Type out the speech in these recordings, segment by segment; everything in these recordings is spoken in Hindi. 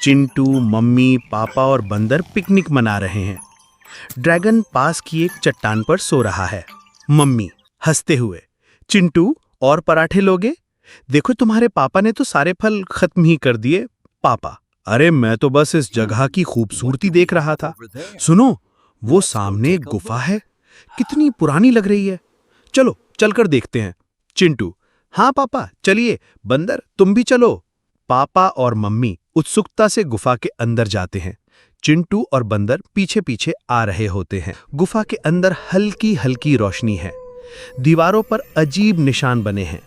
चिंटू, मम्मी, पापा और बंदर पिकनिक मना रहे हैं। ड्रैगन पास की एक चट्टान पर सो रहा है। मम्मी हंसते हुए, चिंटू और पराठे लोगे? देखो तुम्हारे पापा ने तो सारे फल खत्म ही कर दिए। पापा, अरे मैं तो बस इस जगह की खूबसूरती देख रहा था। सुनो, वो सामने एक गुफा है, कितनी पुरानी लग रही है। चलो चलकर देखते हैं। चिंटू, हाँ पापा चलिए। बंदर, तुम भी चलो। पापा और मम्मी उत्सुकता से गुफा के अंदर जाते हैं। चिंटू और बंदर पीछे पीछे आ रहे होते हैं। गुफा के अंदर हल्की हल्की रोशनी है। दीवारों पर अजीब निशान बने हैं।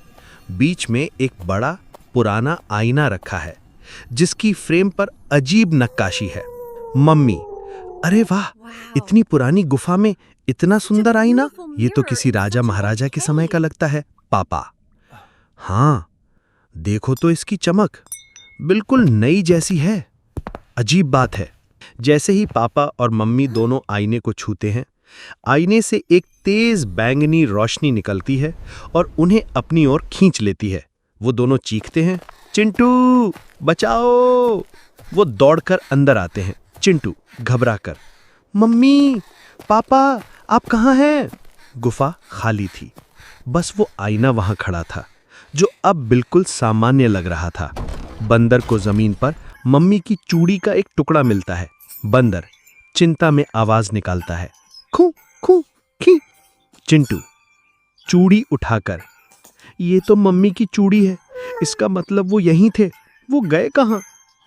बीच में एक बड़ा पुराना आईना रखा है, जिसकी फ्रेम पर अजीब नक्काशी है। मम्मी, अरे वाह, इतनी पुरानी गुफा में इतना सुंदर आईना, ये तो किसी राजा महाराजा के समय का लगता है। पापा, हाँ देखो तो इसकी चमक बिल्कुल नई जैसी है। अजीब बात है। जैसे ही पापा और मम्मी दोनों आईने को छूते हैं, आईने से एक तेज बैंगनी रोशनी निकलती है और उन्हें अपनी ओर खींच लेती है। वो दोनों चीखते हैं, चिंटू बचाओ! वो दौड़कर अंदर आते हैं। चिंटू घबराकर, मम्मी, पापा, आप कहाँ हैं? गुफा खाली थी, बस वो आईना वहां खड़ा था, जो अब बिल्कुल सामान्य लग रहा था। बंदर को जमीन पर मम्मी की चूड़ी का एक टुकड़ा मिलता है। बंदर चिंता में आवाज निकालता है, खू खू खी। चिंटू चूड़ी उठाकर, ये तो मम्मी की चूड़ी है, इसका मतलब वो यहीं थे, वो गए कहाँ?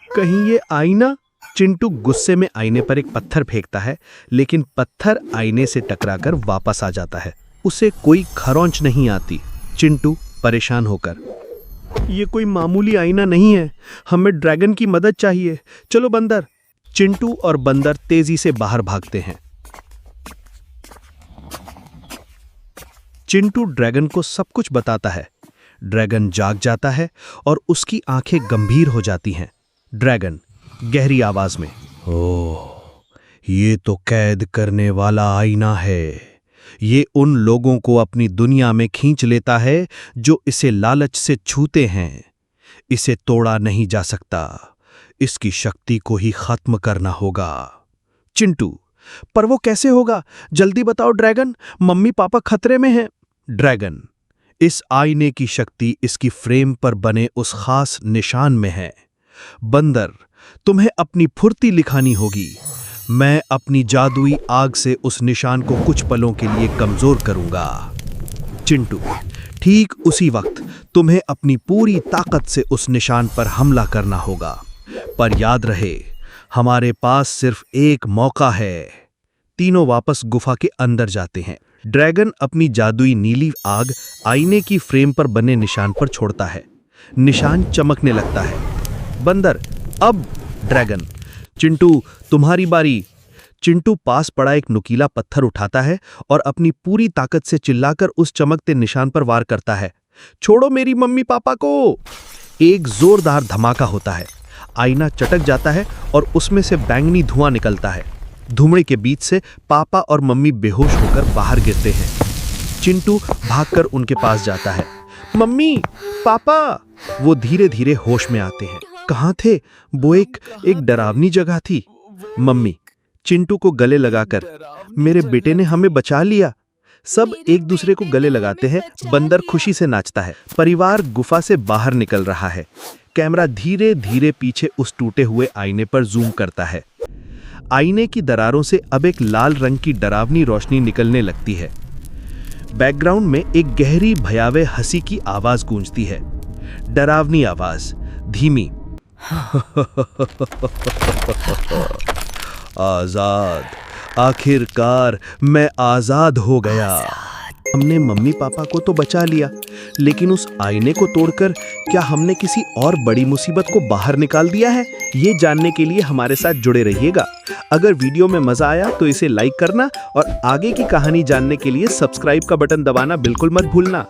कहीं ये आईना? चिंटू गुस्से में आईने पर एक पत्थर फेंकता है, लेकिन पत्थर आईने से टकराकर वापस आ जाता है। उसे कोई खरोंच नहीं आती। चिंटू परेशान होकर, ये कोई मामूली आईना नहीं है, हमें ड्रैगन की मदद चाहिए। चलो बंदर। चिंटू और बंदर तेजी से बाहर भागते हैं। चिंटू ड्रैगन को सब कुछ बताता है। ड्रैगन जाग जाता है और उसकी आंखें गंभीर हो जाती हैं। ड्रैगन गहरी आवाज में, ओह, ये तो कैद करने वाला आईना है। ये उन लोगों को अपनी दुनिया में खींच लेता है जो इसे लालच से छूते हैं। इसे तोड़ा नहीं जा सकता, इसकी शक्ति को ही खत्म करना होगा। चिंटू, पर वो कैसे होगा? जल्दी बताओ ड्रैगन, मम्मी पापा खतरे में हैं। ड्रैगन, इस आईने की शक्ति इसकी फ्रेम पर बने उस खास निशान में है। बंदर, तुम्हें अपनी फुर्ती दिखानी होगी। मैं अपनी जादुई आग से उस निशान को कुछ पलों के लिए कमजोर करूंगा। चिंटू, ठीक उसी वक्त तुम्हें अपनी पूरी ताकत से उस निशान पर हमला करना होगा। पर याद रहे, हमारे पास सिर्फ एक मौका है। तीनों वापस गुफा के अंदर जाते हैं। ड्रैगन अपनी जादुई नीली आग आईने की फ्रेम पर बने निशान पर छोड़ता है। निशान चमकने लगता है। बंदर, अब। ड्रैगन, चिंटू तुम्हारी बारी। चिंटू पास पड़ा एक नुकीला पत्थर उठाता है और अपनी पूरी ताकत से चिल्लाकर उस चमकते निशान पर वार करता है। छोड़ो मेरी मम्मी पापा को! एक जोरदार धमाका होता है। आईना चटक जाता है और उसमें से बैंगनी धुआं निकलता है। धुएं के बीच से पापा और मम्मी बेहोश होकर बाहर गिरते हैं। चिंटू भागकर उनके पास जाता है। मम्मी, पापा! वो धीरे धीरे होश में आते हैं। कहाँ थे वो? एक डरावनी जगह थी। मम्मी चिंटू को गले लगाकर, मेरे बेटे ने हमें बचा लिया। सब एक दूसरे को गले लगाते हैं। बंदर खुशी से नाचता है। परिवार गुफा से बाहर निकल रहा है। कैमरा धीरे धीरे पीछे उस टूटे हुए आईने पर जूम करता है। आईने की दरारों से अब एक लाल रंग की डरावनी रोशनी निकलने लगती है। बैकग्राउंड में एक गहरी भयावह हंसी की आवाज गूंजती है। डरावनी आवाज, धीमी। आजाद, आखिरकार मैं आजाद हो गया। हमने मम्मी पापा को तो बचा लिया, लेकिन उस आईने को तोड़कर क्या हमने किसी और बड़ी मुसीबत को बाहर निकाल दिया है? ये जानने के लिए हमारे साथ जुड़े रहिएगा। अगर वीडियो में मजा आया तो इसे लाइक करना और आगे की कहानी जानने के लिए सब्सक्राइब का बटन दबाना बिल्कुल मत भूलना।